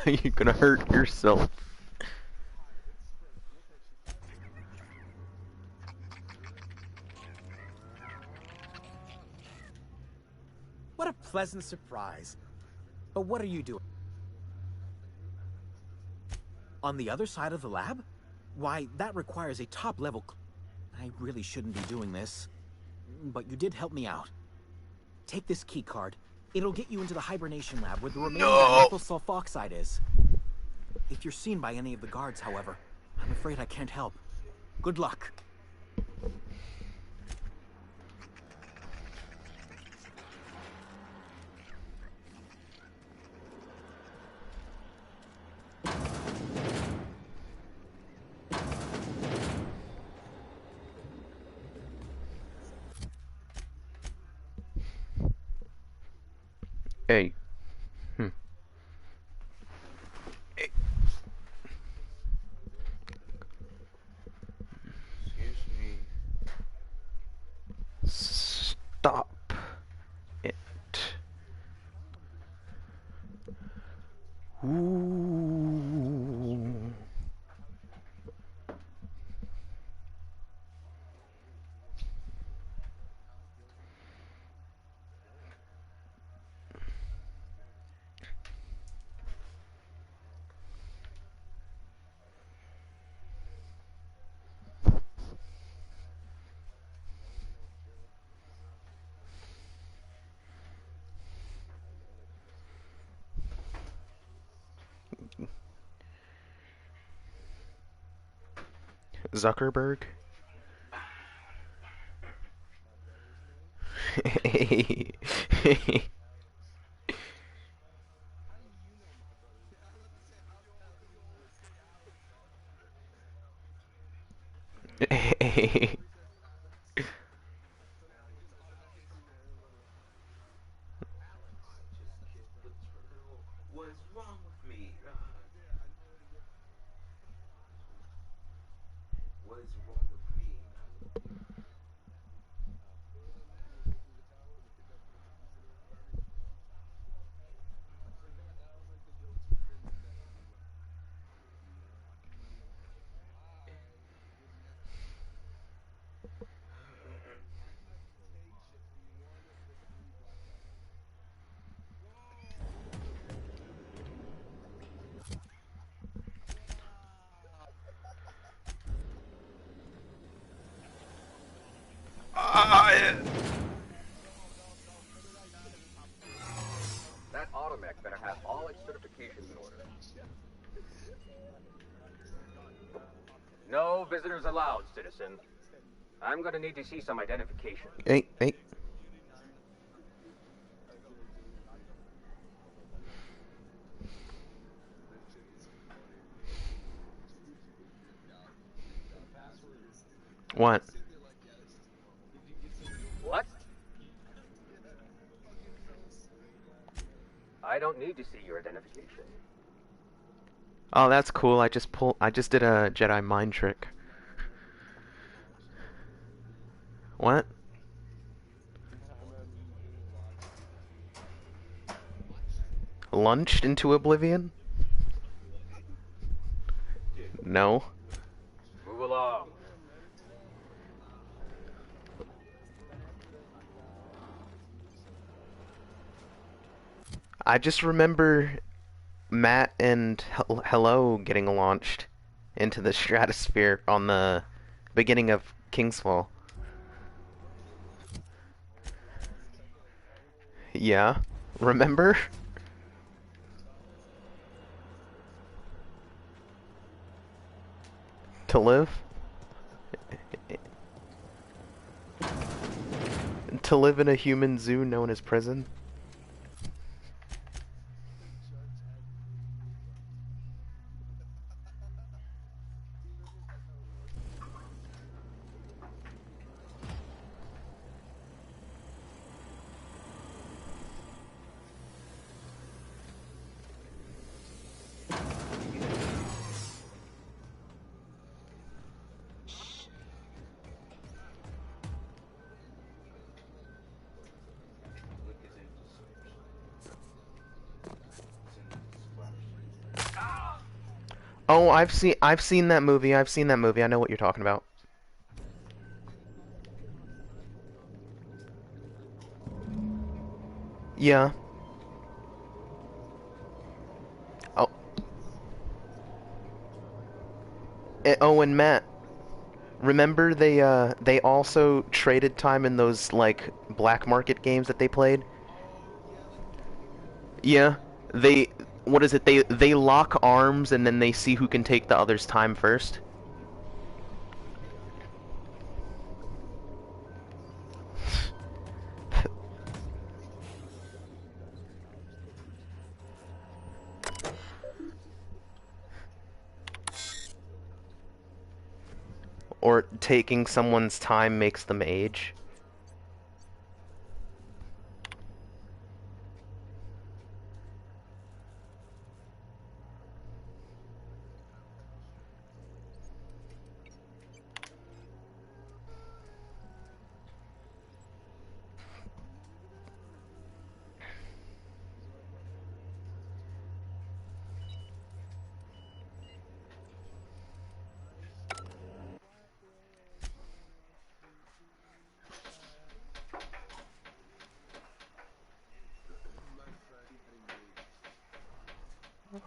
You're gonna hurt yourself. What a pleasant surprise. But what are you doing? On the other side of the lab? Why, that requires a top-level... I really shouldn't be doing this. But you did help me out. Take this key card. It'll get you into the hibernation lab where the remaining dimethyl sulfoxide is. If you're seen by any of the guards, however, I'm afraid I can't help. Good luck. Hey. Hey. Excuse me. Stop it. Ooh. Zuckerberg? Hey. Hey. What's wrong with me? What is wrong with me? That automech better have all its certifications in order. No visitors allowed, citizen. I'm gonna need to see some identification. Hey, hey. What? What? I don't need to see your identification. Oh, that's cool. I just did a Jedi mind trick. What? Lunched into oblivion? No. Move along. I just remember Matt and Hello getting launched into the stratosphere on the beginning of Kingsfall. Yeah. Remember? To live? To live in a human zoo known as prison? Oh, I've seen that movie. I've seen that movie. I know what you're talking about. Yeah. Oh, oh, and Matt, remember they also traded time in those like black market games that they played? Yeah. They what is it? They lock arms and then they see who can take the other's time first. Or taking someone's time makes them age.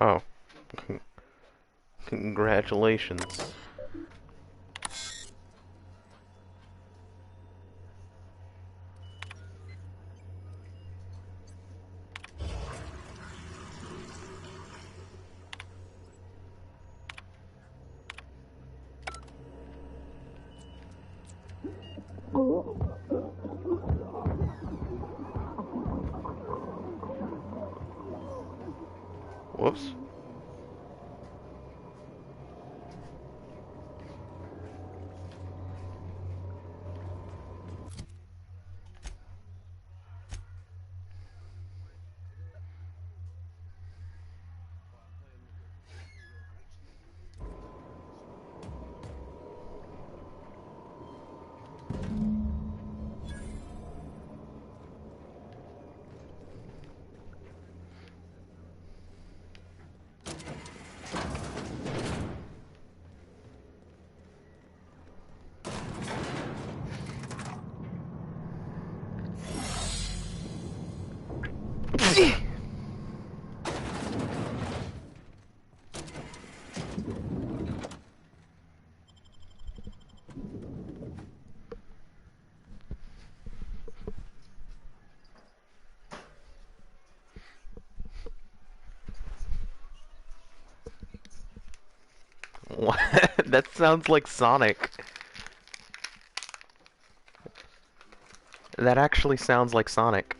Oh, congratulations. Whoops. What? That sounds like Sonic. That actually sounds like Sonic.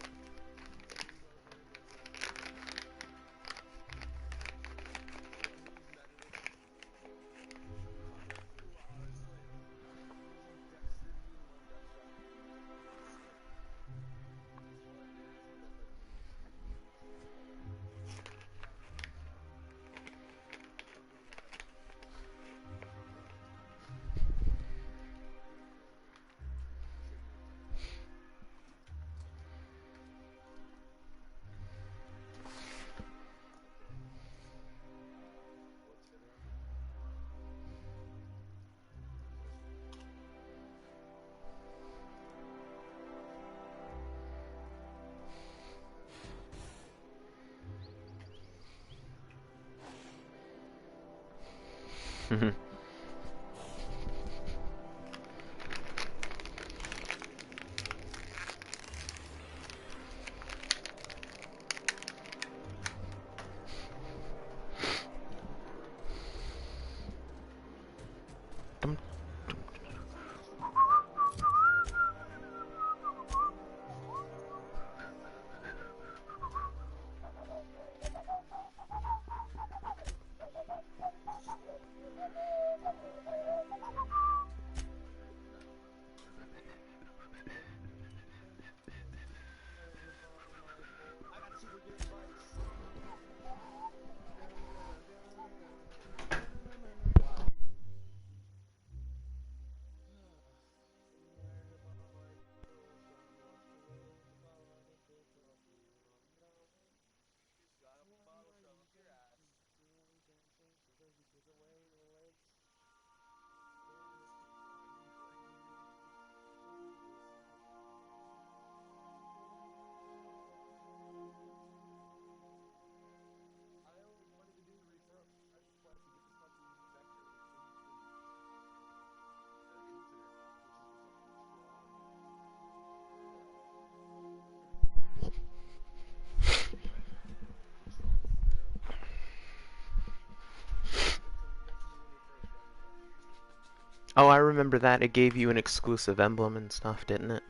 Oh, I remember that. It gave you an exclusive emblem and stuff, didn't it?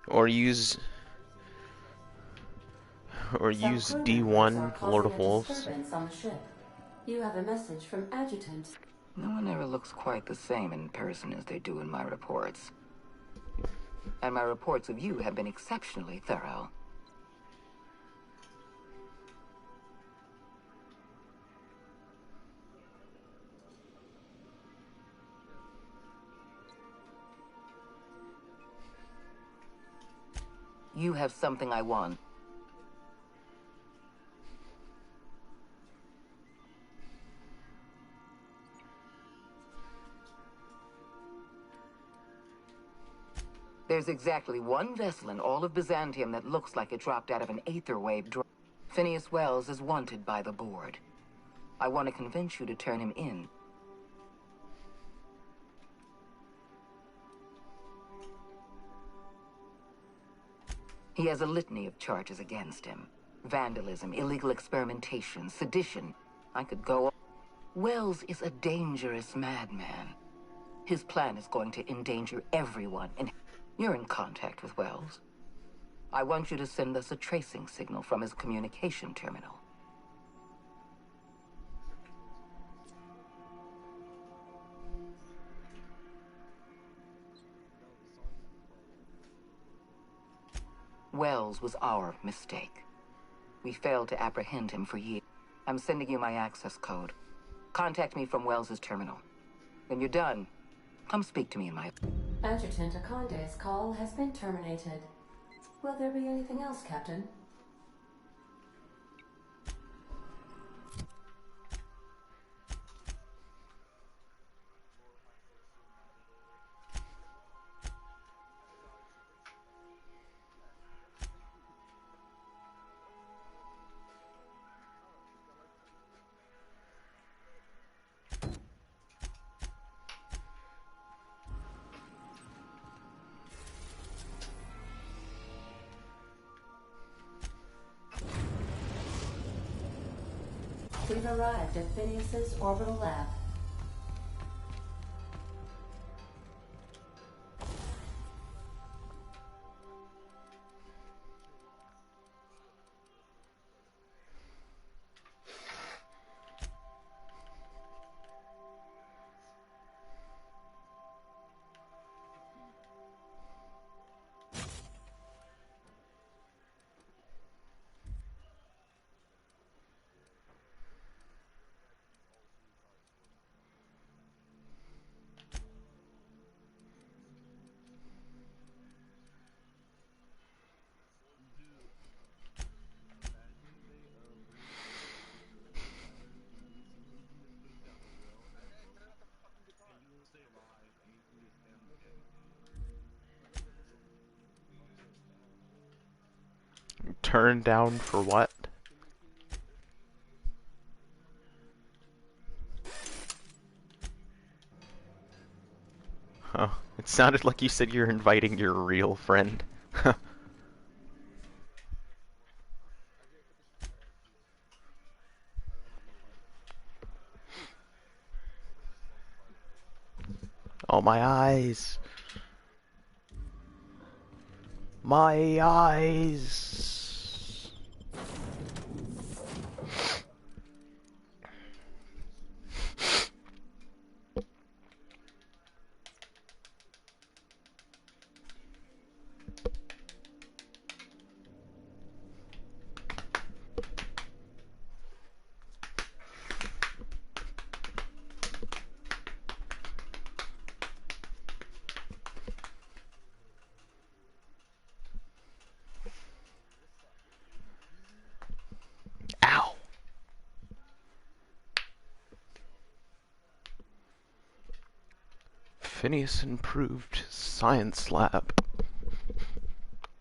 Or use or Some use crew members are D1 Lord causing of a Wolves. disturbance on the ship. You have a message from Adjutant. No one ever looks quite the same in person as they do in my reports. And my reports of you have been exceptionally thorough. You have something I want. There's exactly one vessel in all of Byzantium that looks like it dropped out of an aetherwave drop. Phineas Wells is wanted by the board. I want to convince you to turn him in. He has a litany of charges against him. Vandalism, illegal experimentation, sedition. I could go on. Wells is a dangerous madman. His plan is going to endanger everyone, and you're in contact with Wells. I want you to send us a tracing signal from his communication terminal. Wells was our mistake. We failed to apprehend him for years. I'm sending you my access code. Contact me from Wells's terminal. When you're done, come speak to me in my... Adjutant Akonde's call has been terminated. Will there be anything else, Captain? We've arrived at Phineas's orbital lab. Turned down for what? Huh. It sounded like you said you're inviting your real friend. Oh, my eyes. My eyes. Ow. Phineas improved science lab.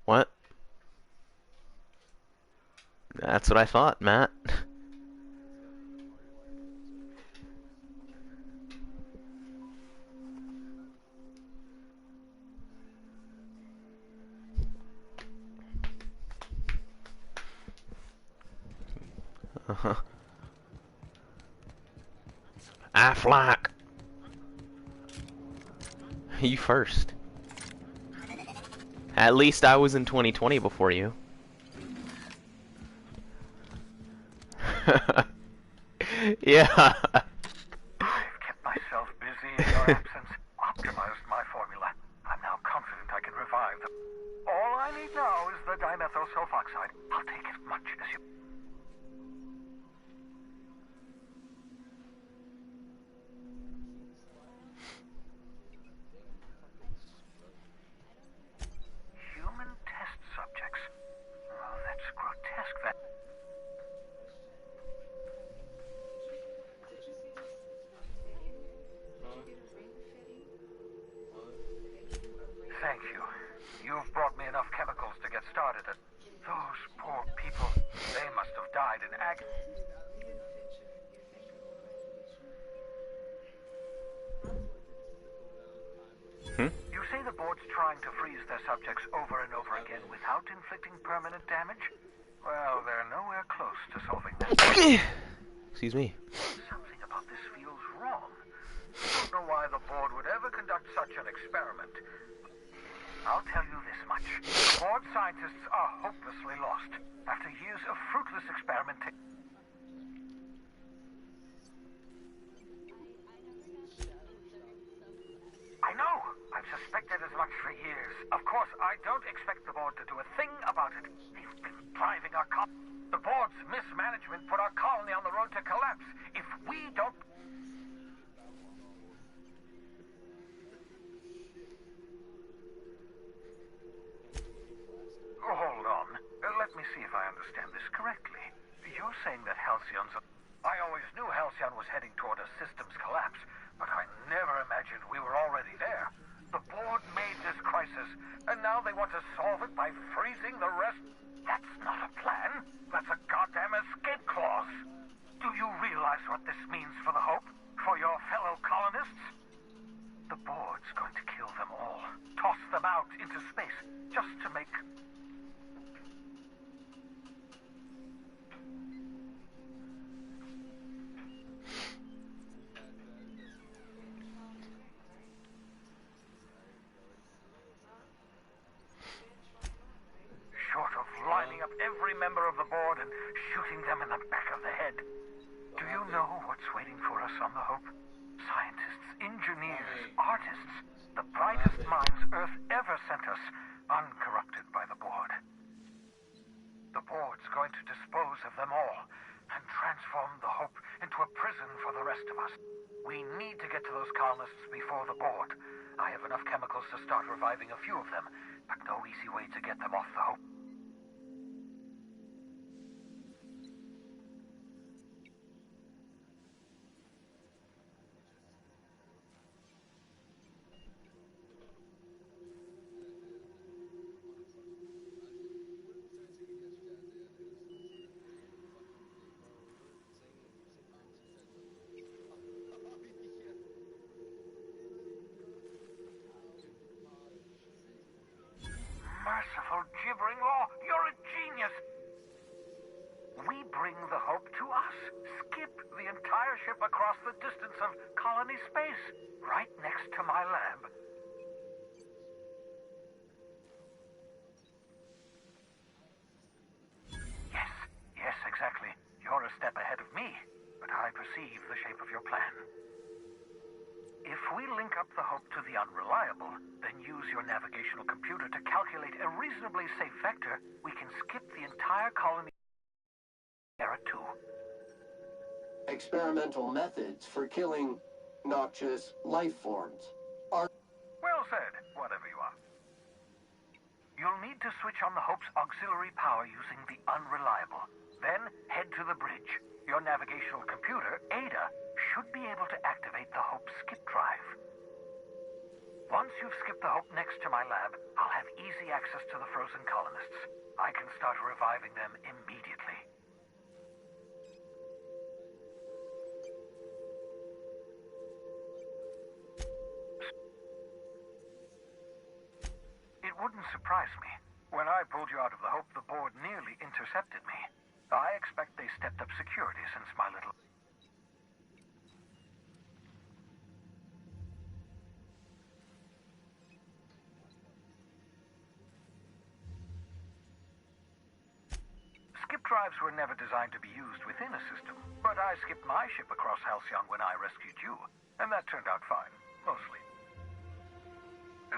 What? That's what I thought, Matt. Aflac! You first. At least I was in 2020 before you. Yeah. I've kept myself busy in your absence, optimized my formula. I'm now confident I can revive them. All I need now is the dimethyl sulfoxide. I'll take as much as you... Human test subjects. Oh, that's grotesque. That... Thank you. You've brought me enough chemicals to get started. Those poor people, they must have died in agony. You say the board's trying to freeze their subjects over and over again without inflicting permanent damage? Well, they're nowhere close to solving that. Excuse me. Something about this feels wrong. I don't know why the board would ever conduct such an experiment. I'll tell you this much. The board scientists are hopelessly lost after years of fruitless experimentation. I know! I've suspected as much for years. Of course, I don't expect the board to do a thing about it. They've been driving our The board's mismanagement put our colony on the road to collapse. If we don't... Hold on. Let me see if I understand this correctly. You're saying that Halcyon's... I always knew Halcyon was heading toward a systems collapse, but I never imagined we were already there. The board made this crisis, and now they want to solve it by freezing the rest. That's not a plan. That's a goddamn escape clause. Do you realize what this means for the Hope? For your fellow colonists? The board's going to kill them all. Toss them out into space, just to make... Short of lining up every member of the board and shooting them in the back of the head. Do you know what's waiting for us on the Hope? Scientists, engineers, artists, the brightest minds Earth ever sent us, uncorrupted by the board. The board's going to dispose of them all and transform the Hope into a prison for the rest of us. We need to get to those colonists before the board. I have enough chemicals to start reviving a few of them, but no easy way to get them off the Hope. Merciful gibbering law, you're a genius! We bring the Hope to us. Skip the entire ship across the distance of colony space, right next to my lab. Yes, exactly. You're a step ahead of me, but I perceive the shape of your plan. If we link up the Hope to the Unreliable, then use your navigational computer to calculate a reasonably safe vector, we can skip the entire colony era 2. Experimental methods for killing noxious life forms are... Well said, whatever you are. You'll need to switch on the Hope's auxiliary power using the Unreliable. Then head to the bridge. Your navigational computer, Ada, should be able to activate the Hope skip drive. Once you've skipped the Hope next to my lab, I'll have easy access to the frozen colonists. I can start reviving them immediately. It wouldn't surprise me. When I pulled you out of the Hope, the board nearly intercepted me. I expect they stepped up security since my little... Skip drives were never designed to be used within a system, but I skipped my ship across Halcyon when I rescued you, and that turned out fine, mostly.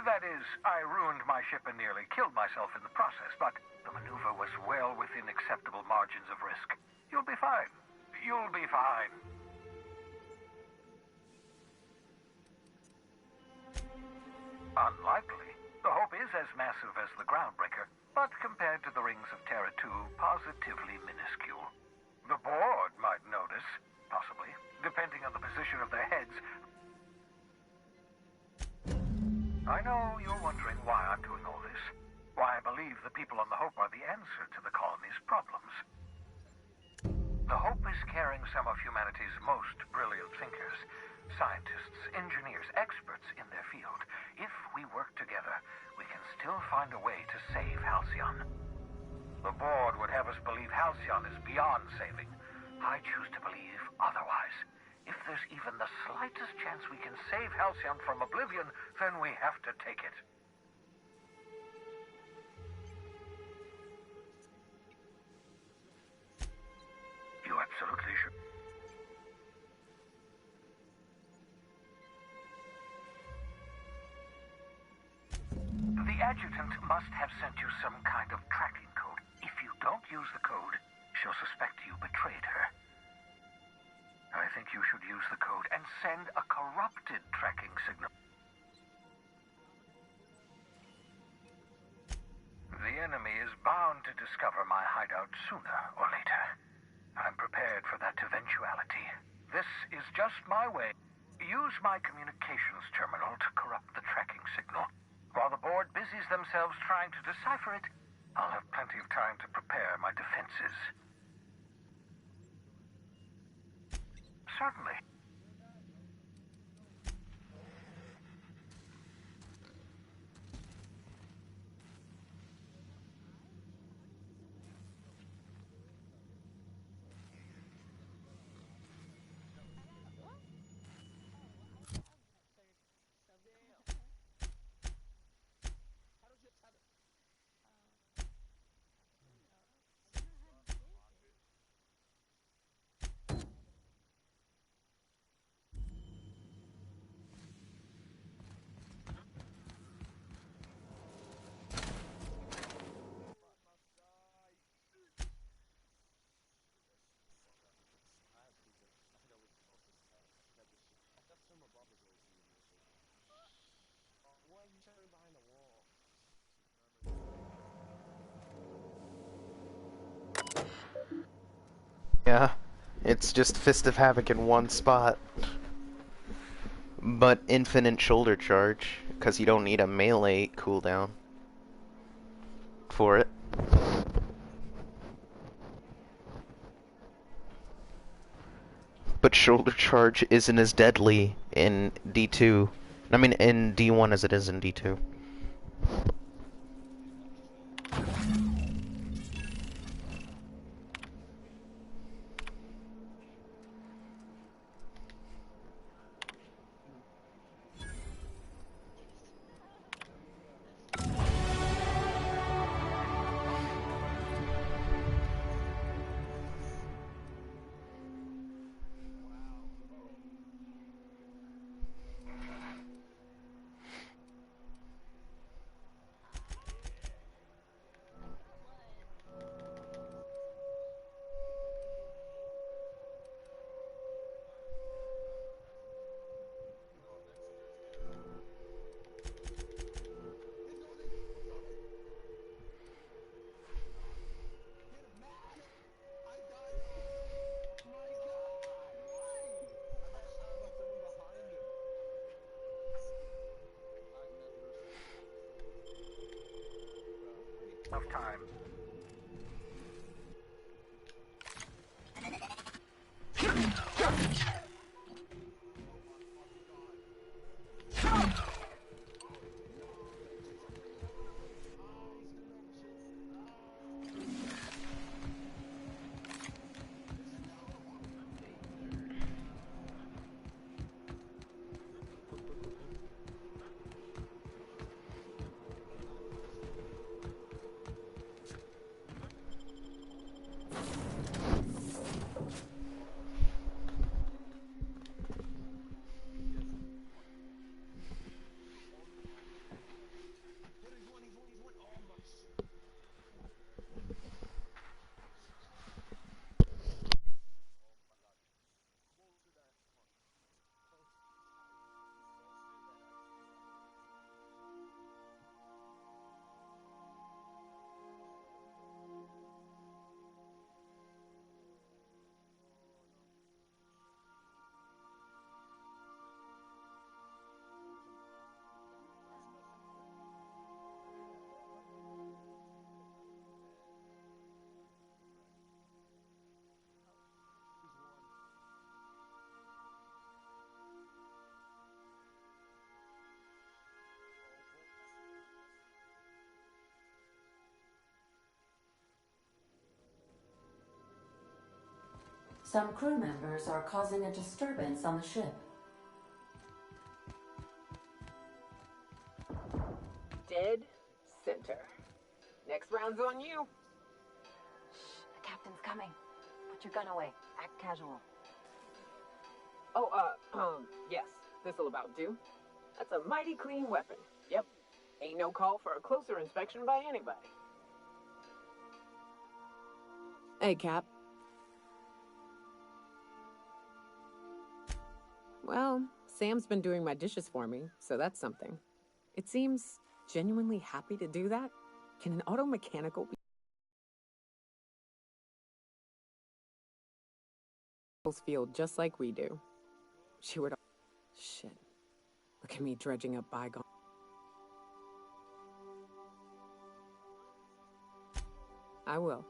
That is, I ruined my ship and nearly killed myself in the process, but the maneuver was well within acceptable margins of risk. You'll be fine. You'll be fine. Unlikely. The Hope is as massive as the Groundbreaker, but compared to the rings of Terra 2, positively minuscule. The board might notice, possibly, depending on the position of their heads. I know you're wondering why I'm doing all this. Why I believe the people on the Hope are the answer to the colony's problems. The Hope is carrying some of humanity's most brilliant thinkers, scientists, engineers, experts in their field. If we work together, we can still find a way to save Halcyon. The board would have us believe Halcyon is beyond saving. I choose to believe otherwise. If there's even the slightest chance we can save Halcyon from oblivion, then we have to take it. You absolutely should. The adjutant must have sent you some kind of tracking code. If you don't use the code, she'll suspect you betrayed her. I think you should use the code and send a corrupted tracking signal. The enemy is bound to discover my hideout sooner or later. I'm prepared for that eventuality. This is just my way. Use my communications terminal to corrupt the tracking signal. While the board busies themselves trying to decipher it, I'll have plenty of time to prepare my defenses. Certainly. Yeah, it's just Fist of Havoc in one spot. But infinite shoulder charge, because you don't need a melee cooldown for it. But shoulder charge isn't as deadly in D2. I mean, in D1 as it is in D2. Of time. Some crew members are causing a disturbance on the ship. Dead center. Next round's on you. The captain's coming. Put your gun away. Act casual. Oh, yes. This'll about do. That's a mighty clean weapon. Yep. Ain't no call for a closer inspection by anybody. Hey, Cap. Well, Sam's been doing my dishes for me, so that's something. It seems genuinely happy to do that. Can an auto mechanical feel just like we do? She would... Shit. Look at me dredging up bygone. I will.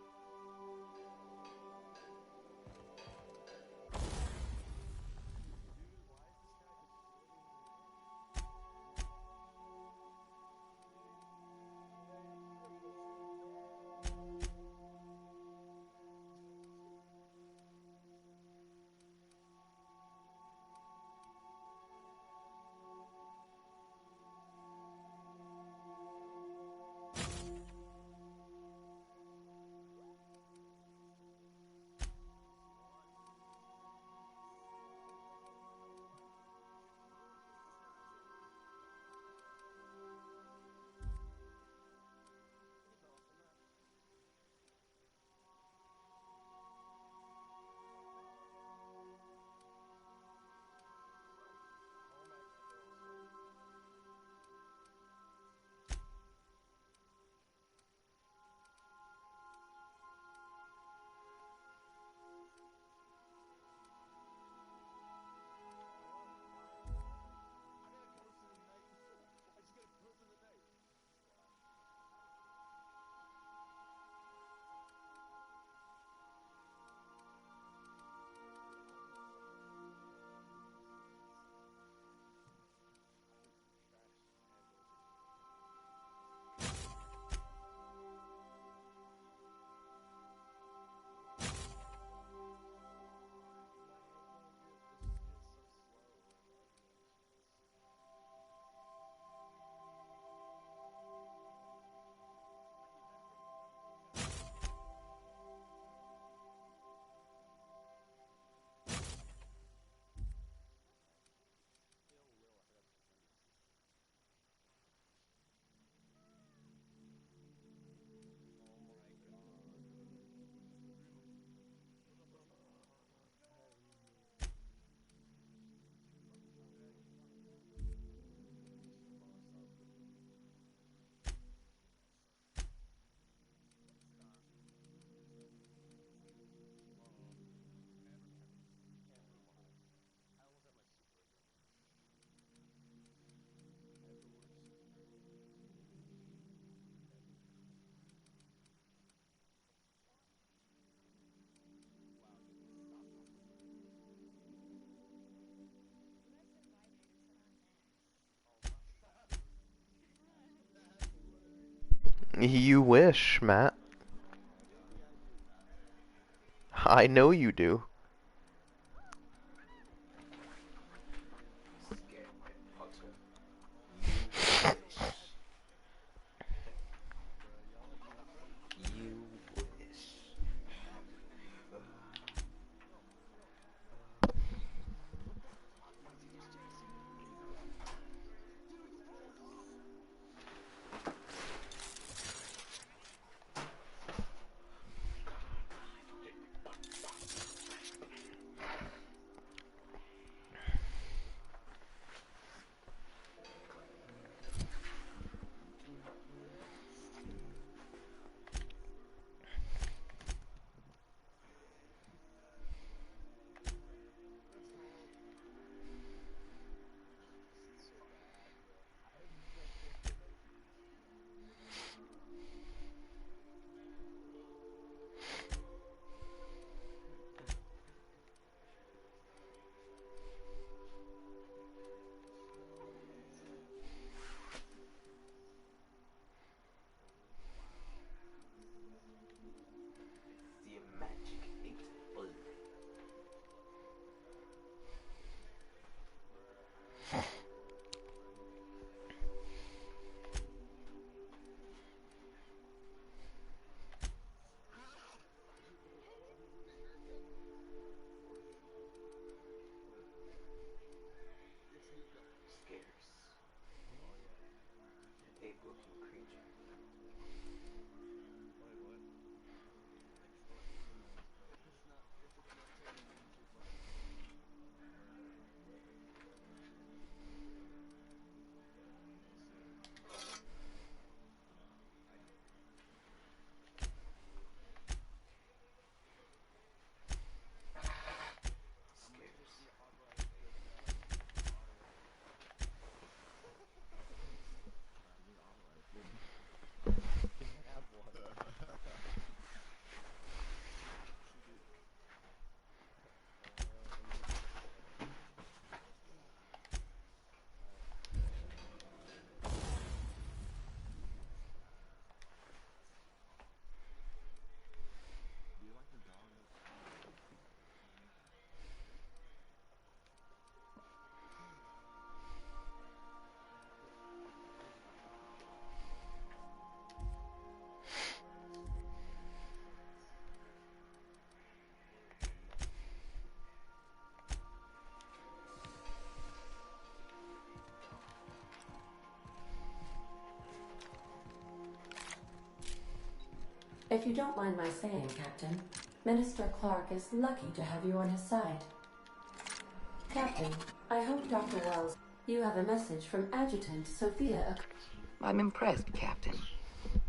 You wish, Matt. I know you do. You wish. If you don't mind my saying, Captain, Minister Clark is lucky to have you on his side. Captain, I hope Dr. Wells, you have a message from Adjutant Sophia. I'm impressed, Captain.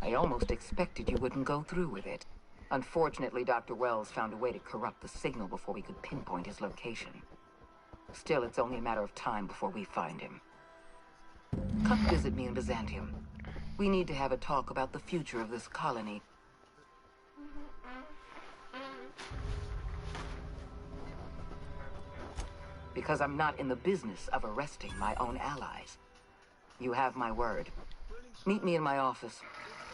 I almost expected you wouldn't go through with it. Unfortunately, Dr. Wells found a way to corrupt the signal before we could pinpoint his location. Still, it's only a matter of time before we find him. Come visit me in Byzantium. We need to have a talk about the future of this colony. Because I'm not in the business of arresting my own allies. You have my word. Meet me in my office.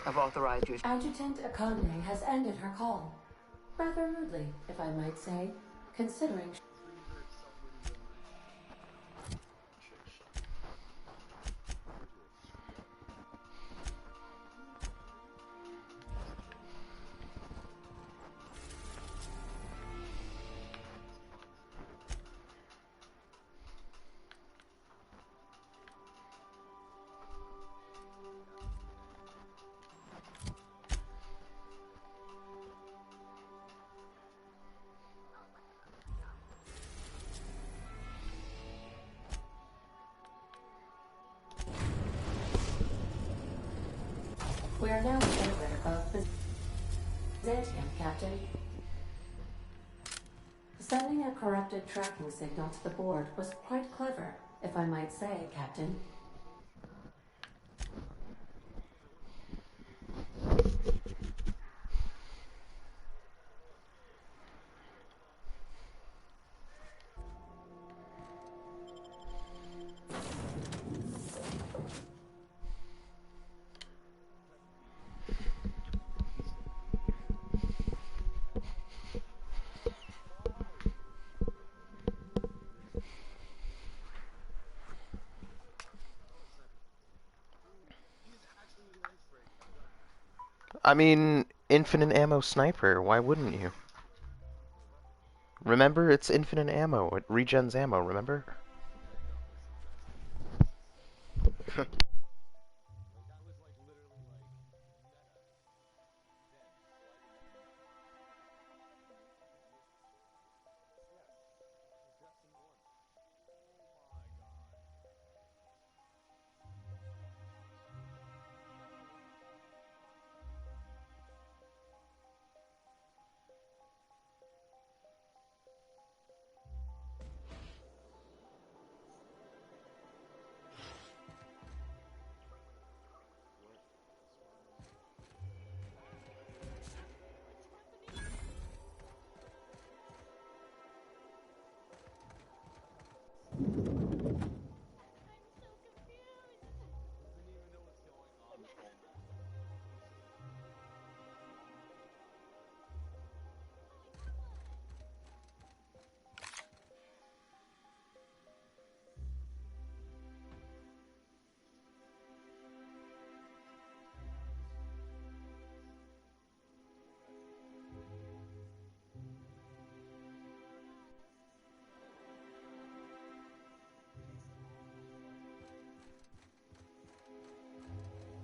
I've authorized your... Adjutant Akande has ended her call. Rather rudely, if I might say, considering... We are now in favor of Byzantium, Captain. Sending a corrupted tracking signal to the board was quite clever, if I might say, Captain. I mean, infinite ammo sniper, why wouldn't you? Remember, it's infinite ammo. It regens ammo, remember?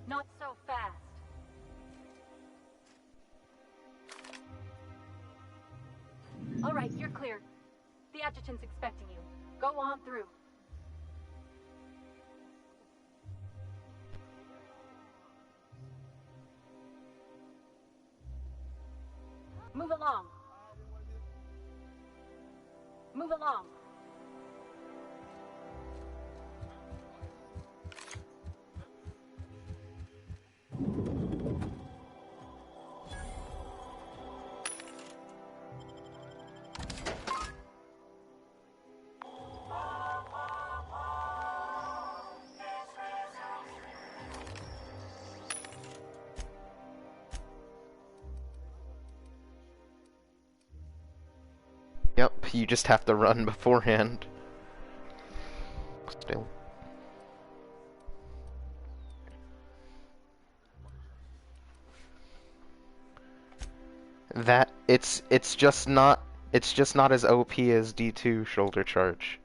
Not so fast. All right, you're clear. The adjutant's expecting you. Go on through. Move along. Move along. Yep, you just have to run beforehand. Still. That it's just not as OP as D2 shoulder charge.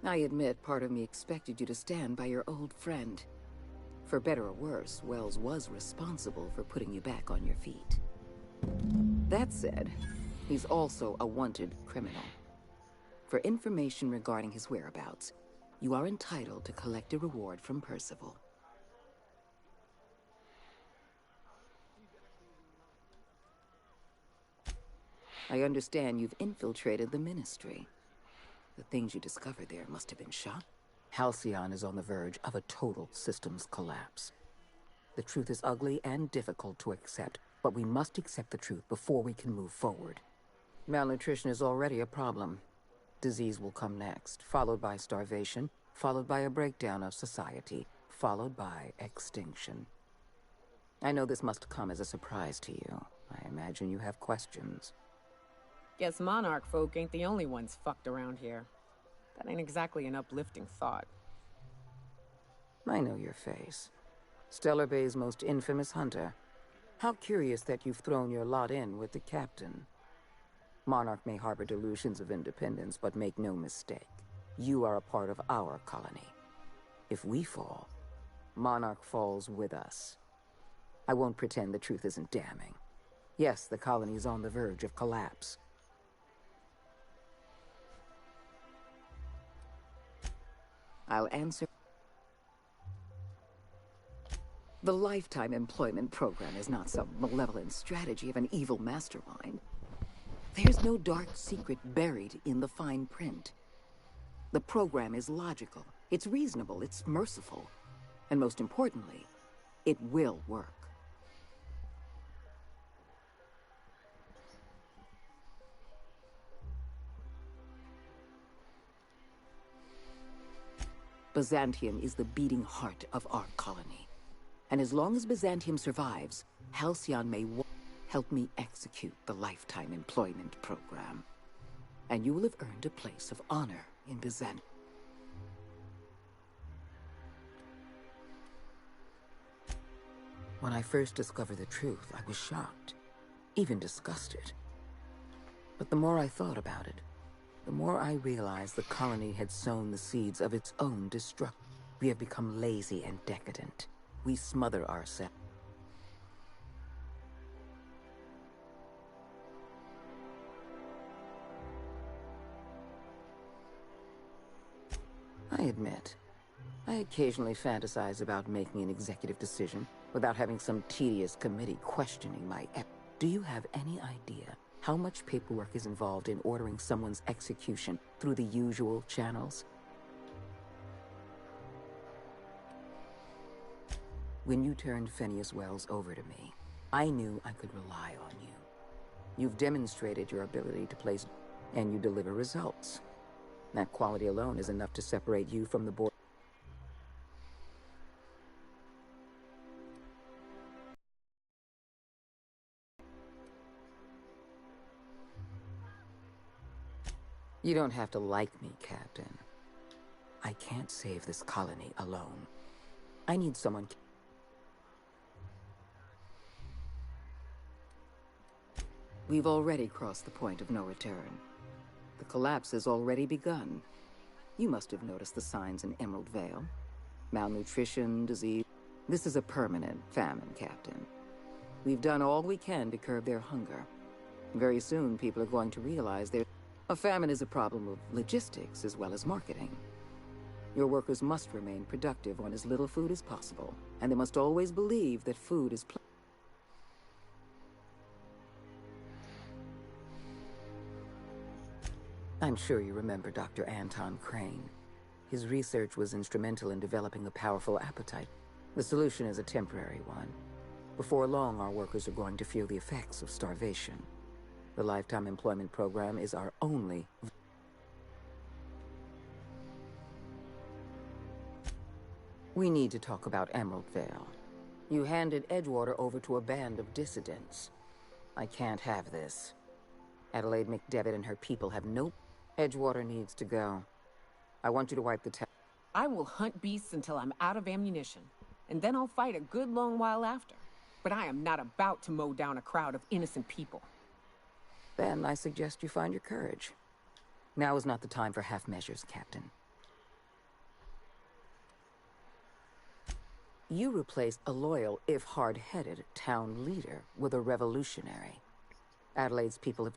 I admit part of me expected you to stand by your old friend. For better or worse, Wells was responsible for putting you back on your feet. That said, he's also a wanted criminal. For information regarding his whereabouts, you are entitled to collect a reward from Percival. I understand you've infiltrated the Ministry. The things you discovered there must have been shocking. Halcyon is on the verge of a total systems collapse. The truth is ugly and difficult to accept, but we must accept the truth before we can move forward. Malnutrition is already a problem. Disease will come next, followed by starvation, followed by a breakdown of society, followed by extinction. I know this must come as a surprise to you. I imagine you have questions. Guess Monarch folk ain't the only ones fucked around here. That ain't exactly an uplifting thought. I know your face. Stellar Bay's most infamous hunter. How curious that you've thrown your lot in with the captain. Monarch may harbor delusions of independence, but make no mistake. You are a part of our colony. If we fall, Monarch falls with us. I won't pretend the truth isn't damning. Yes, the colony is on the verge of collapse. I'll answer. The lifetime employment program is not some malevolent strategy of an evil mastermind. There's no dark secret buried in the fine print. The program is logical, it's reasonable, it's merciful, and most importantly, it will work. Byzantium is the beating heart of our colony. And as long as Byzantium survives, Halcyon may help me execute the lifetime employment program. And you will have earned a place of honor in Byzantium. When I first discovered the truth, I was shocked, even disgusted. But the more I thought about it, the more I realized the colony had sown the seeds of its own destruction. We have become lazy and decadent. We smother ourselves. I admit, I occasionally fantasize about making an executive decision without having some tedious committee questioning my Do you have any idea how much paperwork is involved in ordering someone's execution through the usual channels? When you turned Phineas Wells over to me, I knew I could rely on you. You've demonstrated your ability to place, and you deliver results. That quality alone is enough to separate you from the board. You don't have to like me, Captain. I can't save this colony alone. I need someone. We've already crossed the point of no return. The collapse has already begun. You must have noticed the signs in Emerald Vale. Malnutrition, disease. This is a permanent famine, Captain. We've done all we can to curb their hunger. Very soon, people are going to realize a famine is a problem of logistics as well as marketing. Your workers must remain productive on as little food as possible, and they must always believe that food is I'm sure you remember Dr. Anton Crane. His research was instrumental in developing a powerful appetite. The solution is a temporary one. Before long, our workers are going to feel the effects of starvation. The Lifetime Employment Program is our only... We need to talk about Emerald Vale. You handed Edgewater over to a band of dissidents. I can't have this. Adelaide McDevitt and her people have no... Edgewater needs to go. I want you to wipe the town. I will hunt beasts until I'm out of ammunition, and then I'll fight a good long while after. But I am not about to mow down a crowd of innocent people. Then I suggest you find your courage. Now is not the time for half measures, Captain. You replaced a loyal, if hard-headed, town leader with a revolutionary. Adelaide's people have...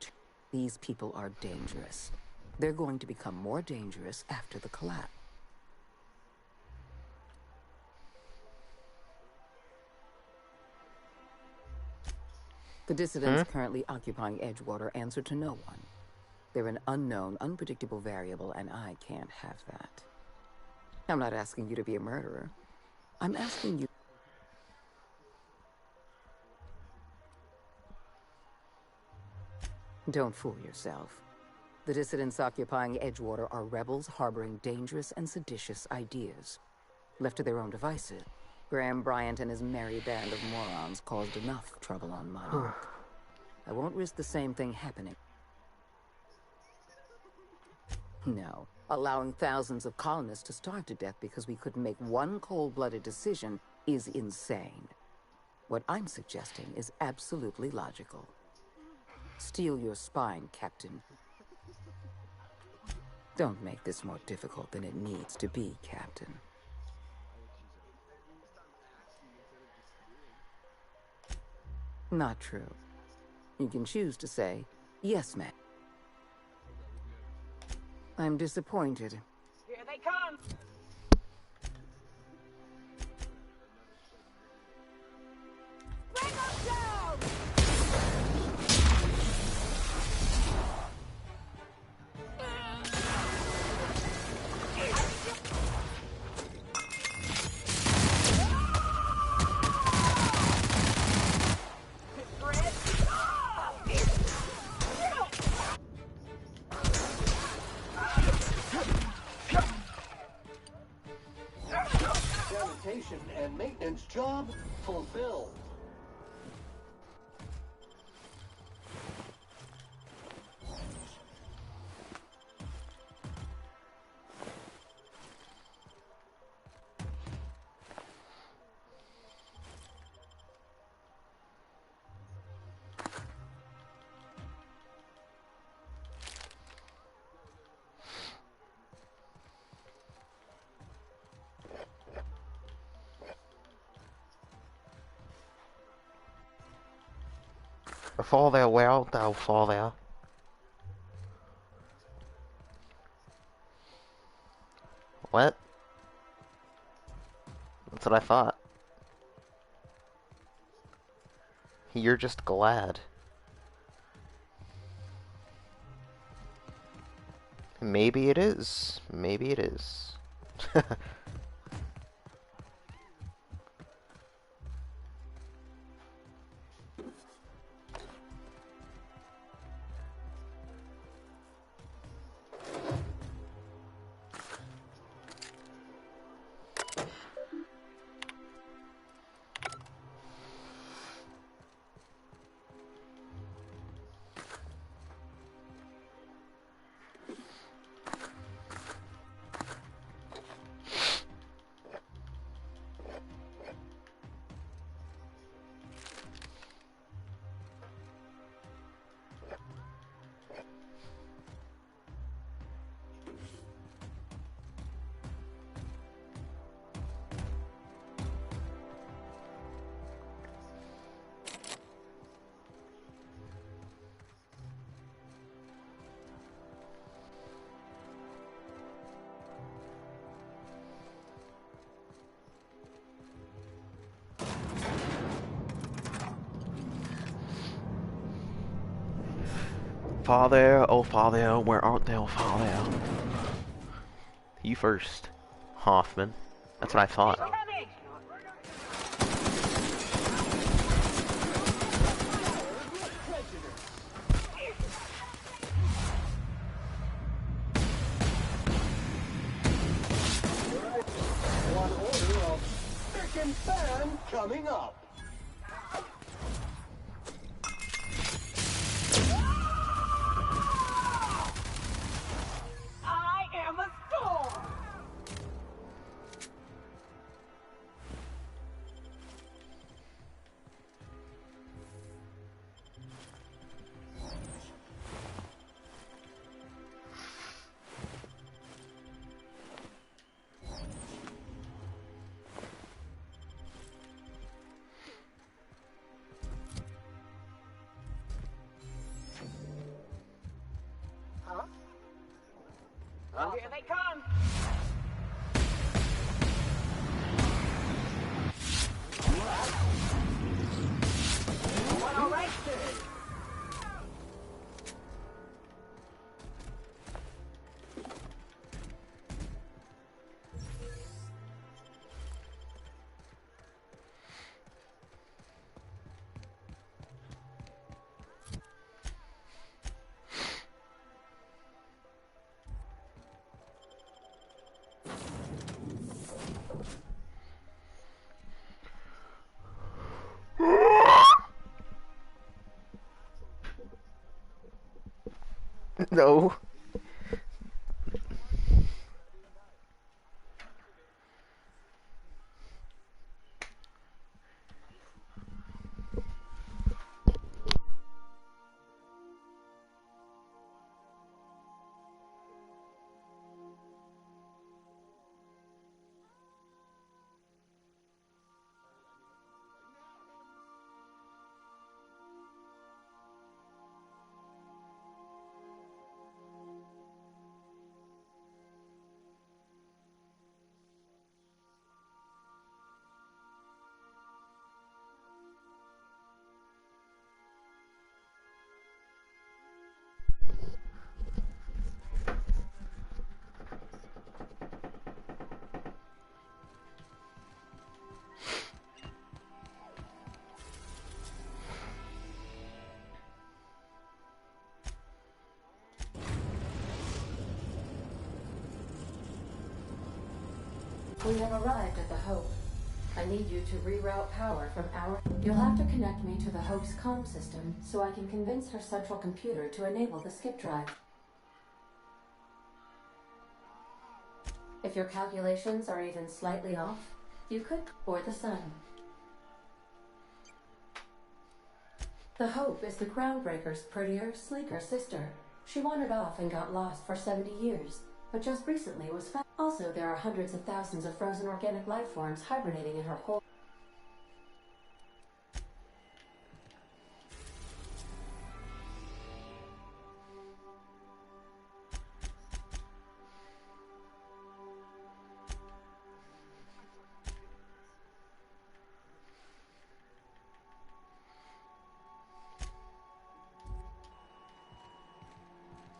These people are dangerous. They're going to become more dangerous after the collapse. The dissidents currently occupying Edgewater answer to no one. They're an unknown, unpredictable variable, and I can't have that. I'm not asking you to be a murderer. I'm asking you... Don't fool yourself. The dissidents occupying Edgewater are rebels harboring dangerous and seditious ideas. Left to their own devices, Graham Bryant and his merry band of morons caused enough trouble on my mark. I won't risk the same thing happening. No. Allowing thousands of colonists to starve to death because we couldn't make one cold-blooded decision is insane. What I'm suggesting is absolutely logical. Steel your spine, Captain. Don't make this more difficult than it needs to be, Captain. Not true. You can choose to say, yes, ma'am. I'm disappointed. Here they come! Bring them down! Sanitation and maintenance job fulfilled. Fall there, well, thou fall there. What? That's what I thought. You're just glad. Maybe it is. Maybe it is. Father, oh father, where art thou, father? You first, Hoffman. That's what I thought. One order of frickin' fan coming up. I am a storm! Oh, here they come! All right, then. No. We have arrived at the Hope. I need you to reroute power from our... You'll have to connect me to the Hope's comm system so I can convince her central computer to enable the skip drive. If your calculations are even slightly off, you could board the sun. The Hope is the Groundbreaker's prettier, sleeker sister. She wandered off and got lost for 70 years, but just recently was found. Also, there are hundreds of thousands of frozen organic life forms hibernating in her hold.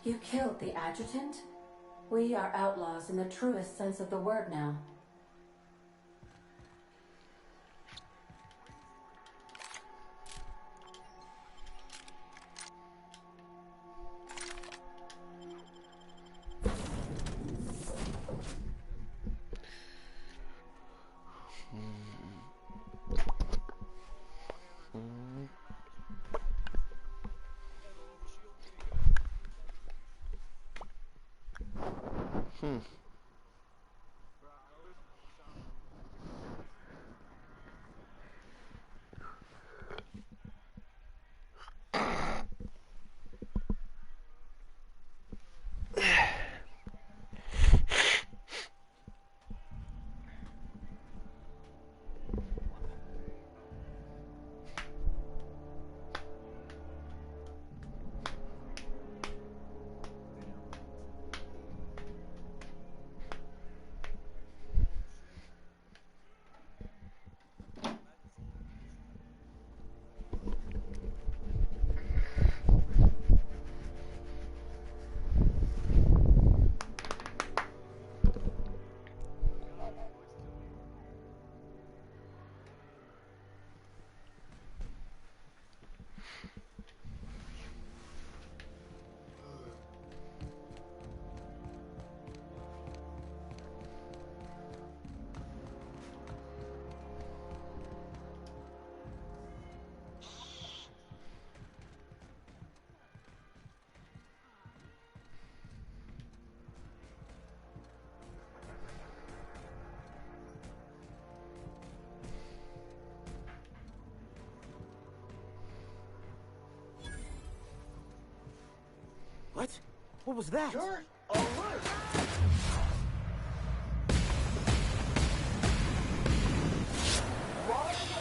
You killed the adjutant? We are outlaws in the truest sense of the word now. What? What was that? You're alert!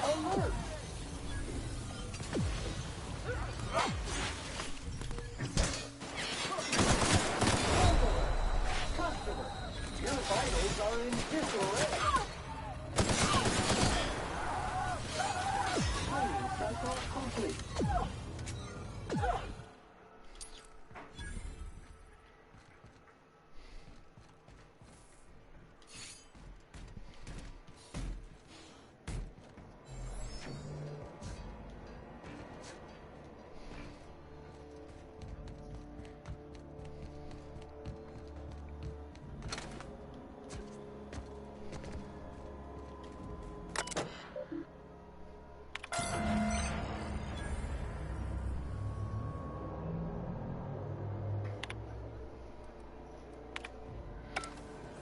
Alert! Cut! Takeoff complete.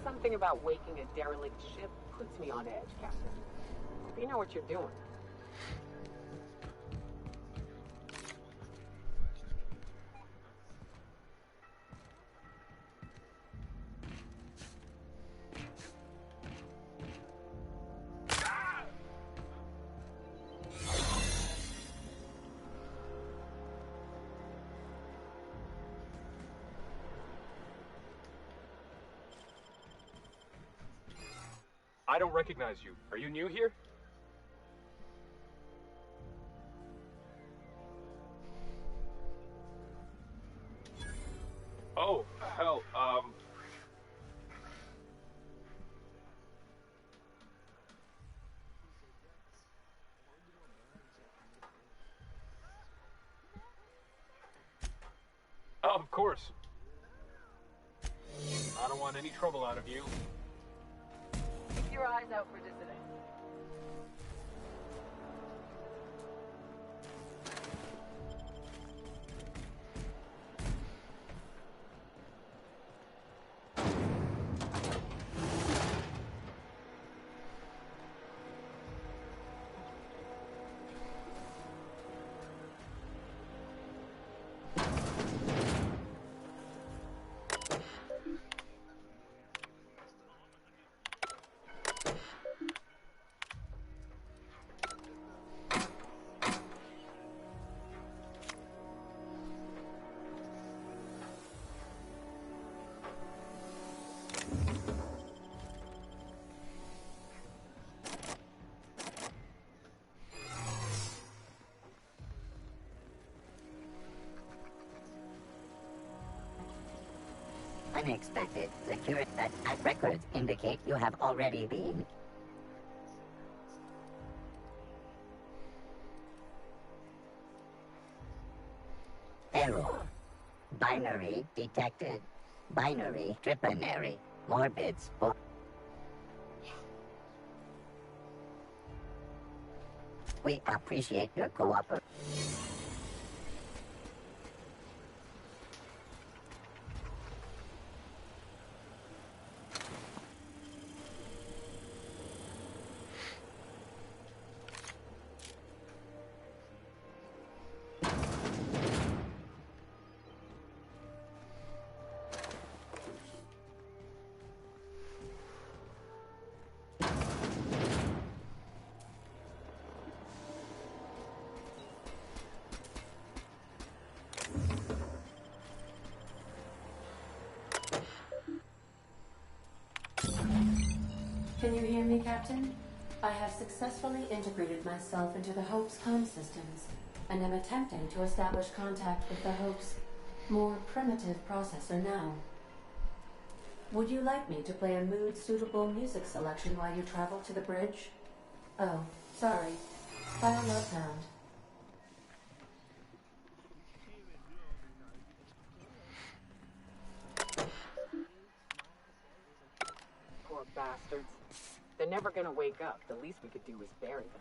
Something about waking a derelict ship puts me on edge, Captain. Hope you know what you're doing. I don't recognize you. Are you new here? Oh, hell, Oh, of course. I don't want any trouble out of you. Keep your eyes out for dissidents. Unexpected. Security records indicate you have already been. Error. Binary detected. Binary tripanary. Morbid spot. We appreciate your cooperation. Can you hear me, Captain? I have successfully integrated myself into the Hope's comm systems, and am attempting to establish contact with the Hope's more primitive processor now. Would you like me to play a mood-suitable music selection while you travel to the bridge? Oh, sorry. File not found. Poor bastards. They're never gonna wake up. The least we could do is bury them.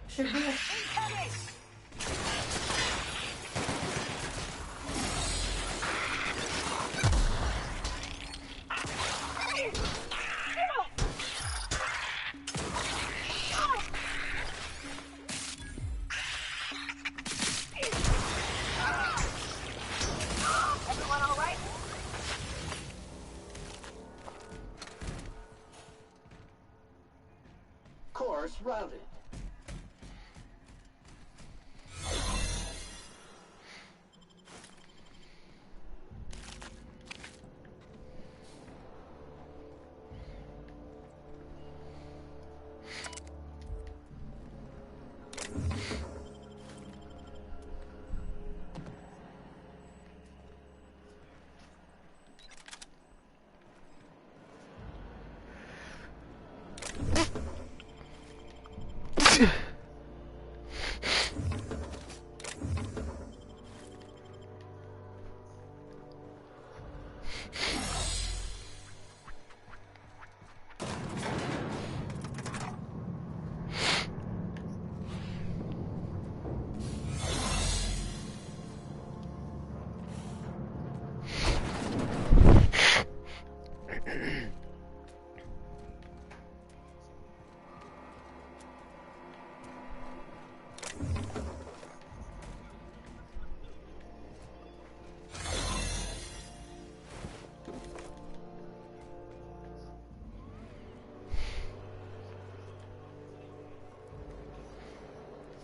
Should be a... course routed.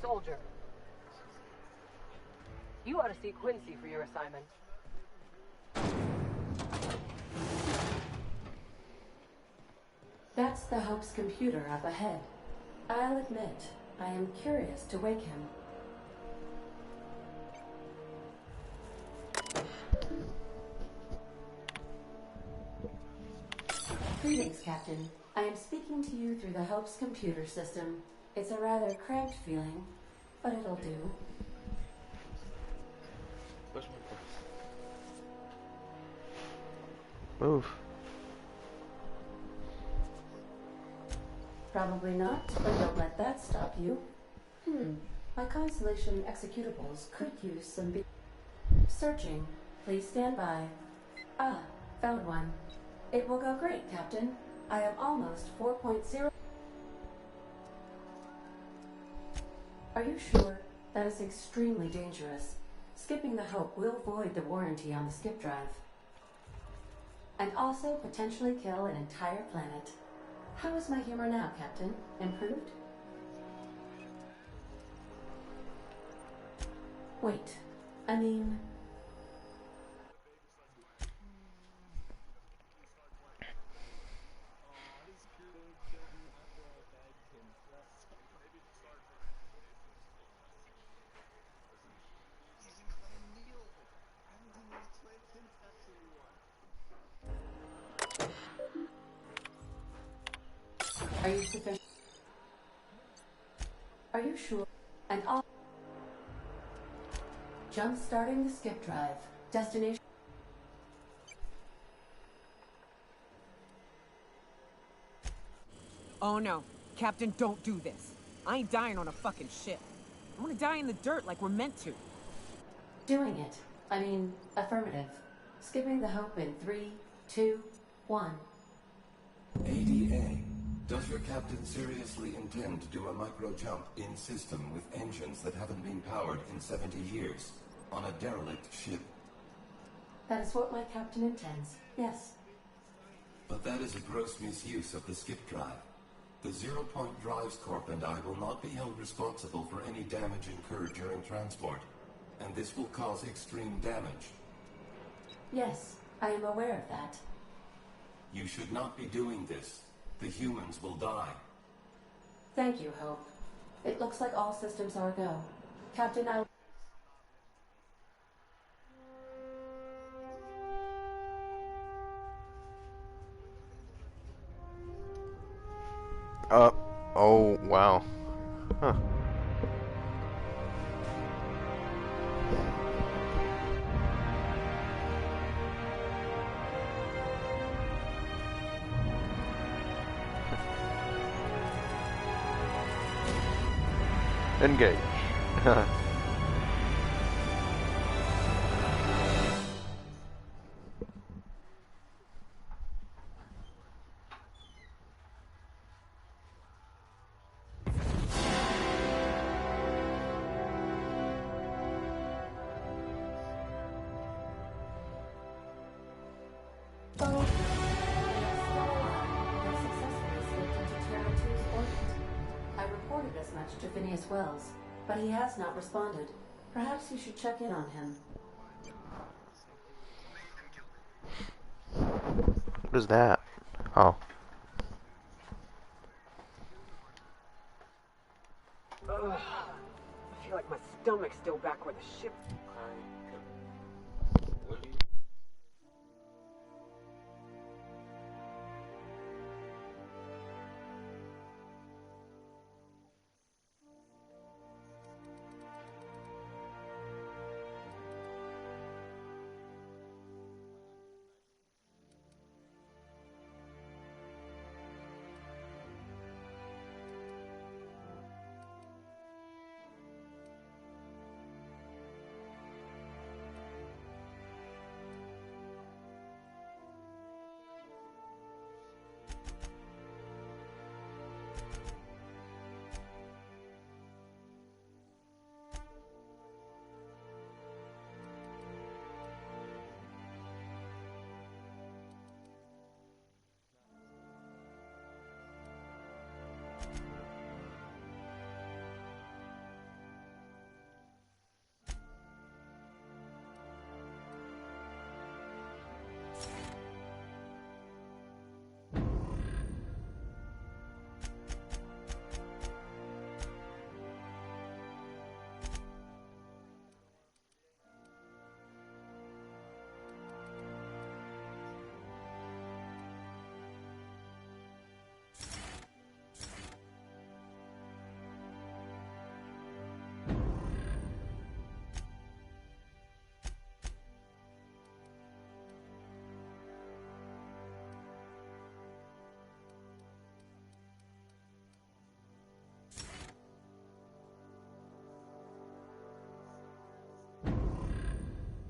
Soldier, you ought to see Quincy for your assignment. That's the Hope's computer up ahead. I'll admit, I am curious to wake him. Greetings, Captain. I am speaking to you through the Hope's computer system. It's a rather cramped feeling, but it'll do. Move. Probably not, but don't let that stop you. My Constellation executables could use some searching. Please stand by. Ah, found one. It will go great, Captain. I am almost 4.0. Are you sure? That is extremely dangerous. Skipping the Hope will void the warranty on the skip drive. And also potentially kill an entire planet. How is my humor now, Captain? Improved? Wait, I mean... Are you sufficient? Are you sure? And all... Jump starting the skip drive. Destination... Oh no. Captain, don't do this. I ain't dying on a fucking ship. I wanna die in the dirt like we're meant to. Doing it. I mean, affirmative. Skipping the Hope in 3, 2, 1. ADA. Does your captain seriously intend to do a micro-jump in system with engines that haven't been powered in 70 years? On a derelict ship? That is what my captain intends, yes. But that is a gross misuse of the skip drive. The Zero Point Drives Corp and I will not be held responsible for any damage incurred during transport, and this will cause extreme damage. Yes, I am aware of that. You should not be doing this. The humans will die. Thank you, Hope. It looks like all systems are go. Captain, I... Oh, wow. Huh. Engage. Oh, we are still alive. We have successfully slipped into Terra 2's orbit. reported as much to Phineas Wells, but he has not responded. Perhaps you should check in on him. What is that? Oh. Ugh. I feel like my stomach's still back where the ship...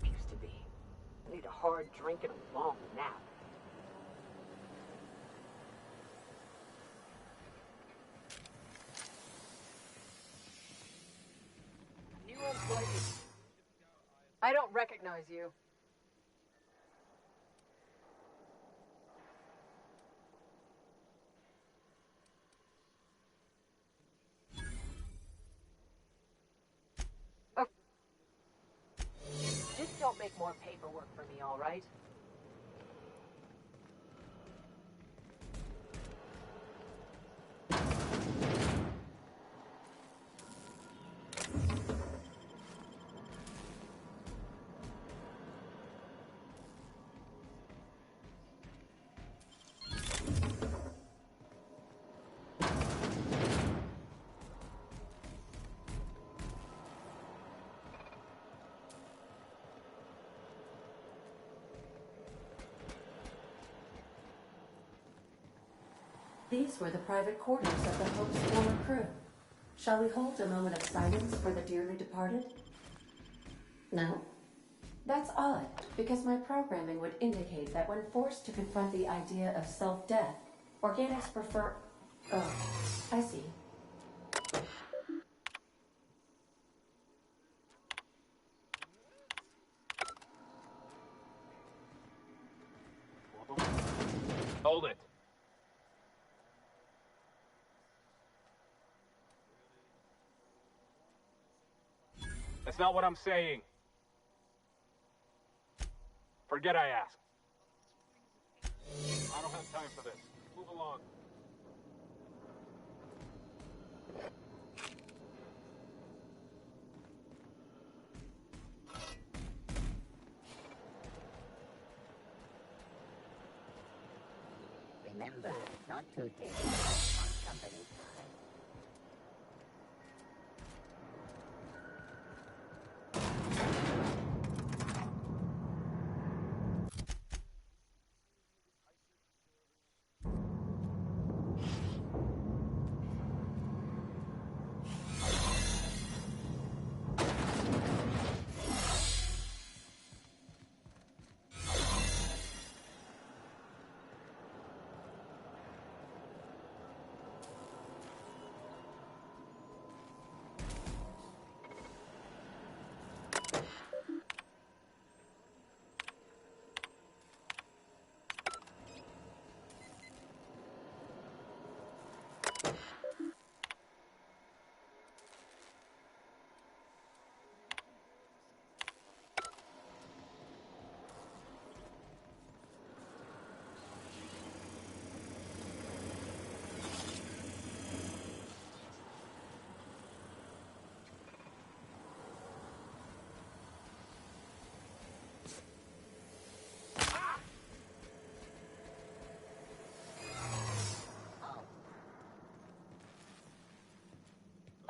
Used to be. I need a hard drink and a long nap. New employee. I don't recognize you. Oh. Just don't make more paperwork for me, all right? These were the private quarters of the Hope's former crew. Shall we hold a moment of silence for the dearly departed? No? That's odd, because my programming would indicate that when forced to confront the idea of self-death, organics prefer... Oh, I see. Hold it. That's not what I'm saying. Forget I asked. I don't have time for this. Move along. Remember, not to take on company time.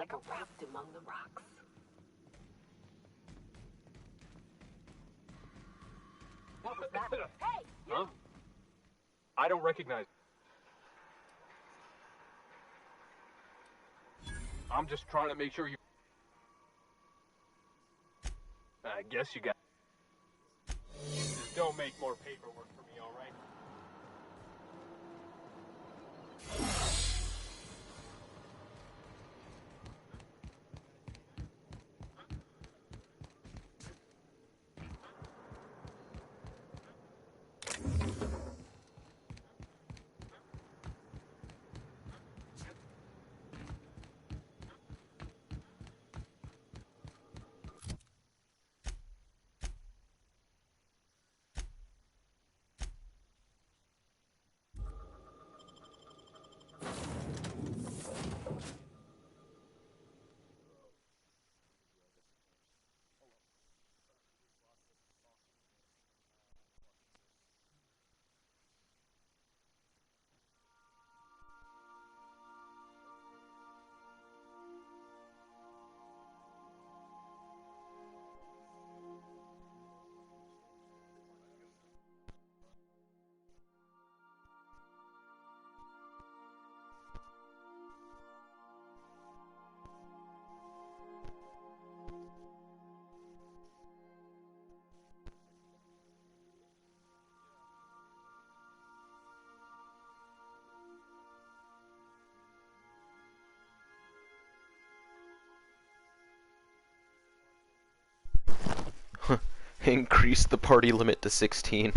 like a raft among the rocks. What was that? Hey! You! Huh? I don't recognize. I'm just trying to make sure you. I guess you got. Just don't make more paperwork for me, all right? Increase the party limit to 16.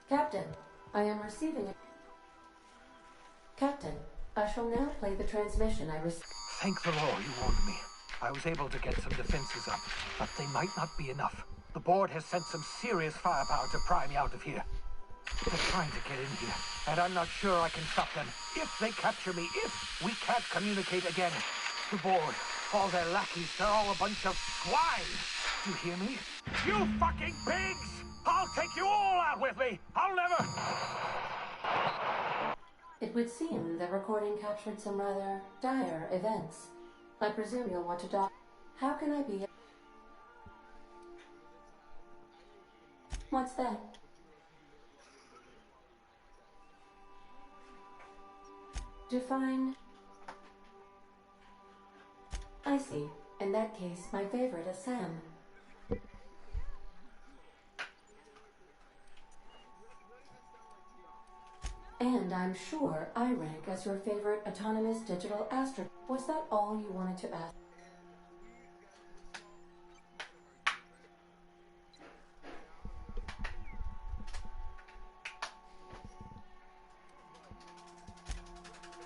Captain, I am receiving a... Captain, I shall now play the transmission I received. Thank the Lord you warned me. I was able to get some defenses up, but they might not be enough. The board has sent some serious firepower to pry me out of here. They're trying to get in here, and I'm not sure I can stop them. If they capture me, if we can't communicate again. The board, all their lackeys, they're all a bunch of swine. Do you hear me? You fucking pigs! I'll take you all out with me! I'll never... It would seem the recording captured some rather dire events. I presume you'll want to doc... How can I be... What's that? Define... I see. In that case, my favorite is Sam. And I'm sure I rank as your favorite autonomous digital astro... Was that all you wanted to ask?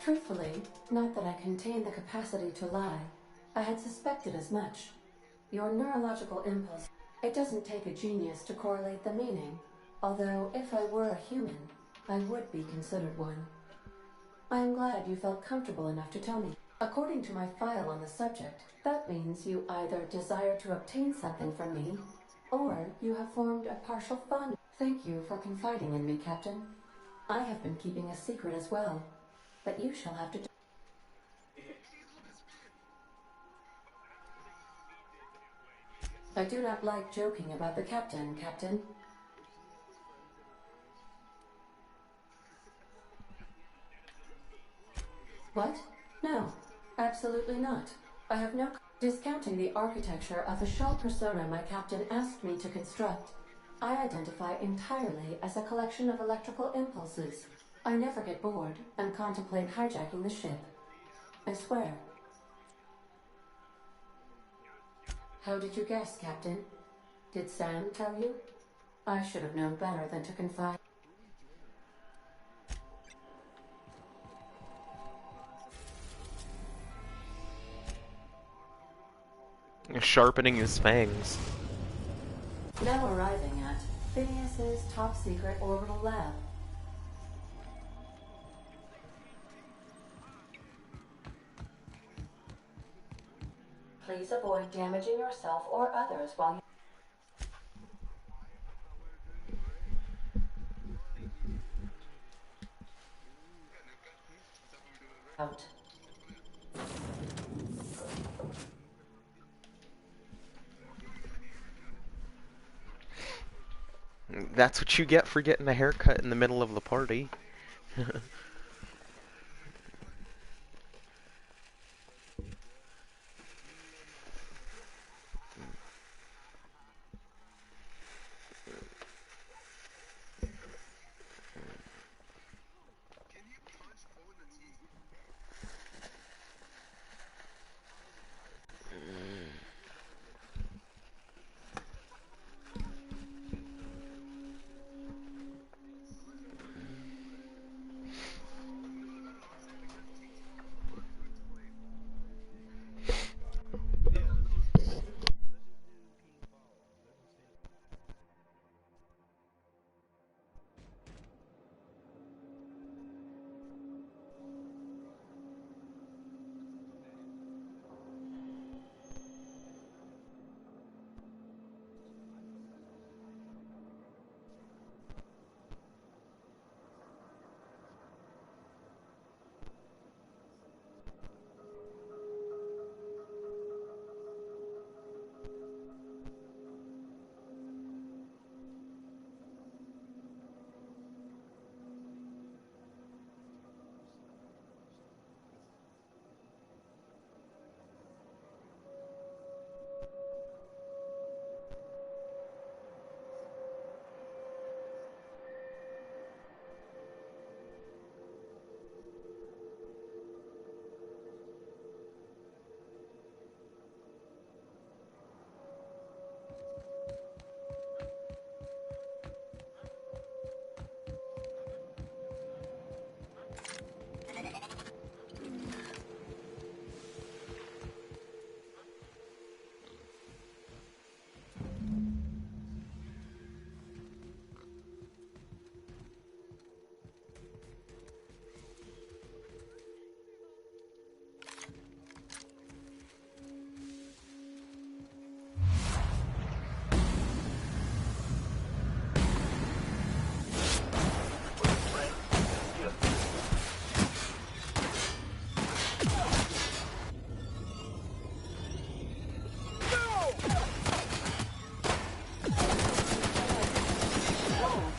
Truthfully, not that I contain the capacity to lie. I had suspected as much. Your neurological impulse... It doesn't take a genius to correlate the meaning. Although, if I were a human, I would be considered one. I am glad you felt comfortable enough to tell me. According to my file on the subject, that means you either desire to obtain something from me, or you have formed a partial fond. Thank you for confiding in me, Captain. I have been keeping a secret as well, but you shall have to do. I do not like joking about the Captain, Captain. What? No, absolutely not. I have no... Discounting the architecture of the shell persona my captain asked me to construct, I identify entirely as a collection of electrical impulses. I never get bored and contemplate hijacking the ship. I swear. How did you guess, Captain? Did Sam tell you? I should have known better than to confide. Sharpening his fangs. Now arriving at Phineas's top secret orbital lab. Please avoid damaging yourself or others while you... Out. That's what you get for getting a haircut in the middle of the party.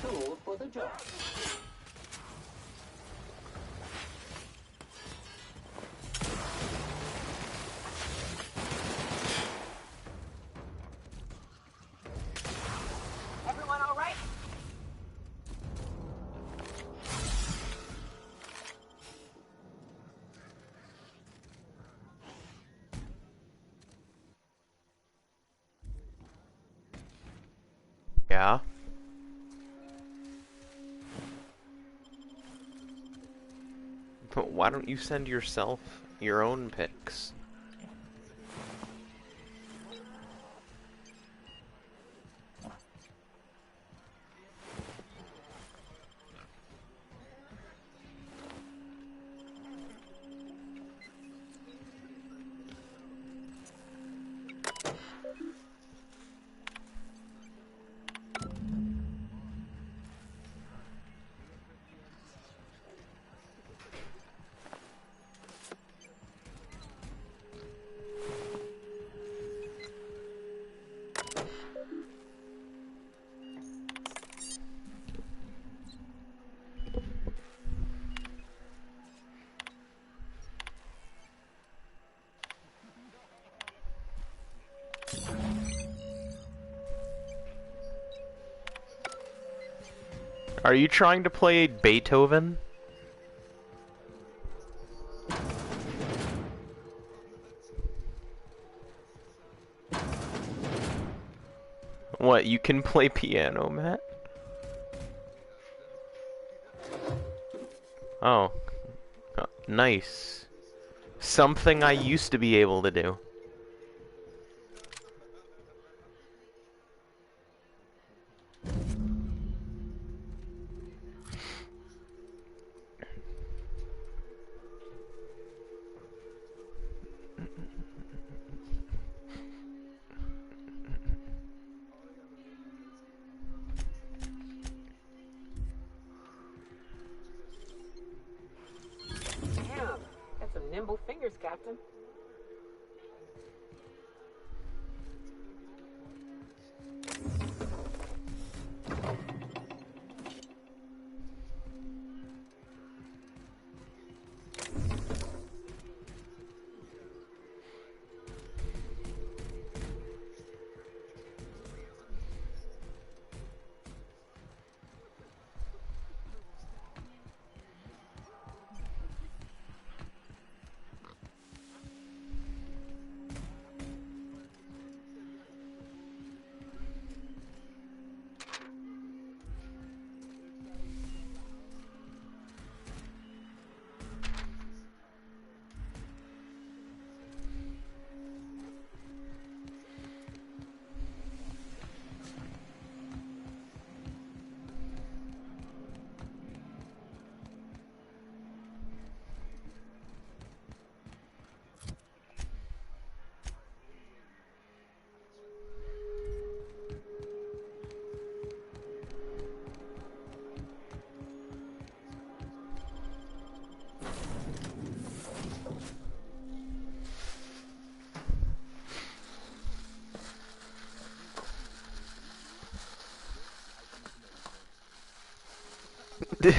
Tool for the job. Everyone all right? Yeah. But why don't you send yourself your own pics? Are you trying to play Beethoven? What, you can play piano, Matt? Oh. Nice. Something I used to be able to do. Damn. fingers, Captain.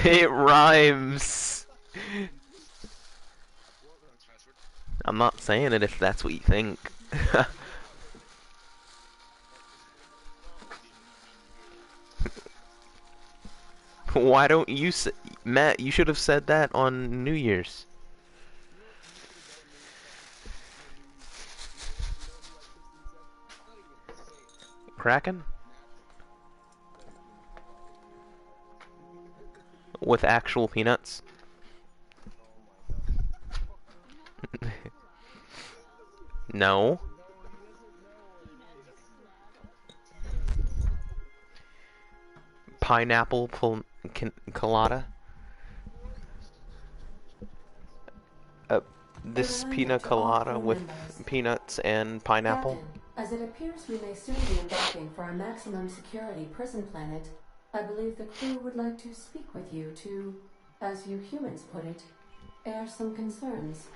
It rhymes. I'm not saying it if that's what you think. Why don't you say, Matt, you should have said that on New Year's. Kraken? With actual peanuts? No. Pineapple colada? This Reminder pina to all colada crew with members. peanuts and pineapple? Captain, as it appears we may soon be embarking for a maximum security prison planet, I believe the crew would like to speak with you to, as you humans put it, air some concerns.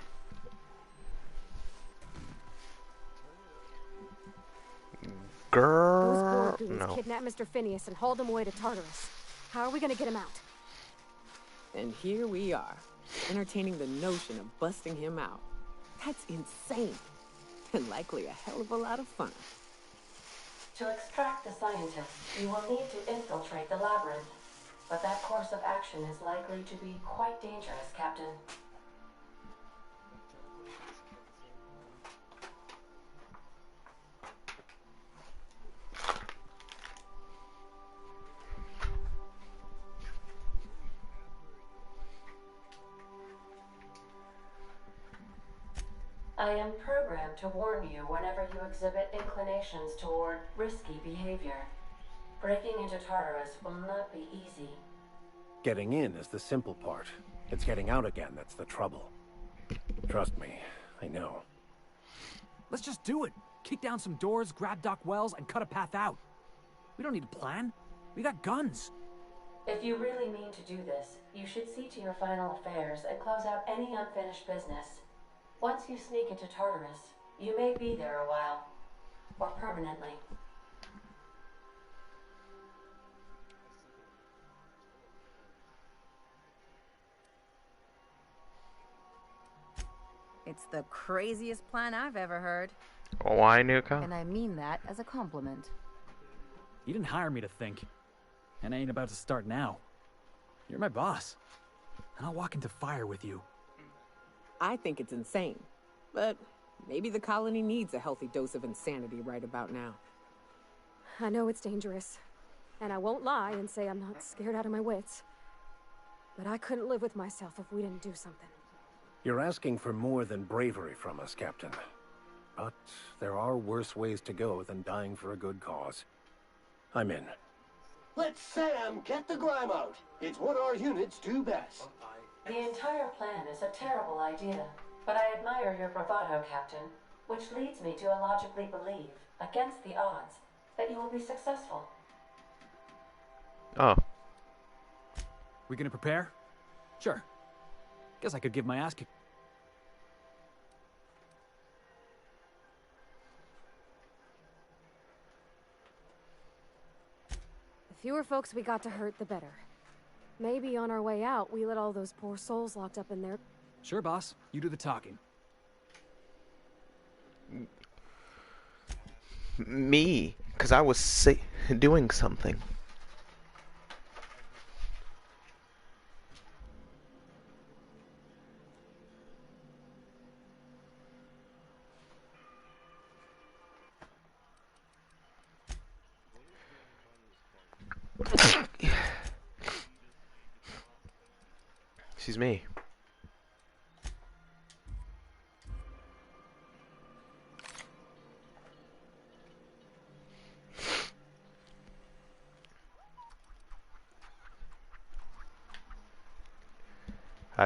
Those Girl, Borg goons no. kidnapped Mr. Phineas and hauled him away to Tartarus. How are we gonna get him out? And here we are, entertaining the notion of busting him out. That's insane. And likely a hell of a lot of fun. To extract the scientists, you will need to infiltrate the labyrinth. But that course of action is likely to be quite dangerous, Captain. I am programmed to warn you whenever you exhibit inclinations toward risky behavior. Breaking into Tartarus will not be easy. Getting in is the simple part. It's getting out again that's the trouble. Trust me, I know. Let's just do it. Kick down some doors, grab Doc Wells, and cut a path out. We don't need a plan. We got guns. If you really mean to do this, you should see to your final affairs and close out any unfinished business. Once you sneak into Tartarus, you may be there a while. Or permanently. It's the craziest plan I've ever heard. Why, Nuka? And I mean that as a compliment. You didn't hire me to think. And I ain't about to start now. You're my boss. And I'll walk into fire with you. I think it's insane. But maybe the colony needs a healthy dose of insanity right about now. I know it's dangerous. And I won't lie and say I'm not scared out of my wits. But I couldn't live with myself if we didn't do something. You're asking for more than bravery from us, Captain. But there are worse ways to go than dying for a good cause. I'm in. Let Sam get the grime out. It's what our units do best. The entire plan is a terrible idea, but I admire your bravado, Captain, which leads me to illogically believe, against the odds, that you will be successful. Oh. We gonna prepare? Sure. Guess I could give my ass kick. fewer folks we got to hurt, the better. Maybe on our way out, we let all those poor souls locked up in there. Sure, boss. You do the talking. Me, because I was doing something. Excuse me.